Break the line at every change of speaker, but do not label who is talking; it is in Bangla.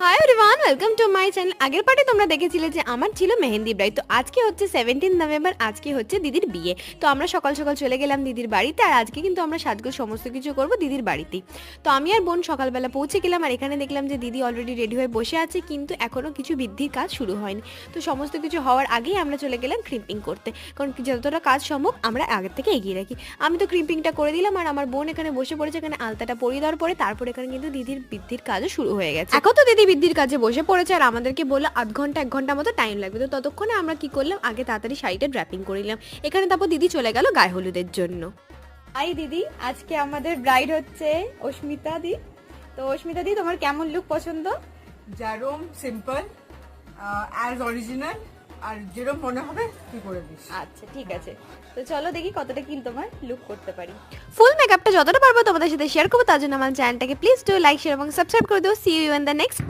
Hi everyone, welcome to my channel. আগের পার্টে তোমরা দেখেছিলে যে আমার ছিল মেহেন্দি ব্রাইড। তো আজকে হচ্ছে 17 নভেম্বর, আজকে হচ্ছে দিদির বিয়ে। তো আমরা সকাল সকাল চলে গেলাম দিদির বাড়িতে, আর আজকে কিন্তু আমরা সাজগোজ সমস্ত কিছু করব দিদির বাড়িতেই। তো আমি আর বোন সকালবেলা পৌঁছে গেলাম, আর এখানে দেখলাম যে দিদি অলরেডি রেডি হয়ে বসে আছে, কিন্তু এখনও কিছু বৃদ্ধির কাজ শুরু হয়নি। তো সমস্ত কিছু হওয়ার আগেই আমরা চলে গেলাম ক্রিম্পিং করতে, কারণ যতটা কাজ সম্ভব আমরা আগের থেকে এগিয়ে রাখি। আমি তো ক্রিম্পিংটা করে দিলাম, আর আমার বোন এখানে বসে পড়েছে, এখানে আলতাটা পরিয়ে দেওয়ার পরে তারপর এখানে কিন্তু দিদির বৃদ্ধির কাজও শুরু হয়ে গেছে। এখন তো দিদি বৃদ্ধির কাজে বসে পড়েছে, আর আমাদেরকে বললো আধ ঘন্টা 1 ঘন্টা মতো টাইম লাগবে। তো ততক্ষণে আমরা কি করলাম, আগে তাড়াতাড়ি শাড়িটা ড্র্যাপিং করে নিলাম। এখানে তারপর দিদি চলে গেল গায়ে হলুদের জন্য।
হাই দিদি, আজকে আমাদের ব্রাইড হচ্ছে অস্মিতা দি। তো অস্মিতা দি, তোমার কেমন লুক পছন্দ?
যেরম সিম্পল অ্যাজ অরিজিনাল, আর যেরকম মনে হবে তুই করে দিস।
আচ্ছা ঠিক আছে, তো চলো দেখি কতটা কি তোমার লুক করতে পারি।
ফুল মেকআপটা যতটা পারবো তোমাদের সাথে শেয়ার করবো, তার জন্য আমার চ্যানেলটাকে প্লিজ ডু লাইক, শেয়ার এবং সাবস্ক্রাইব করে দিও। See you in the next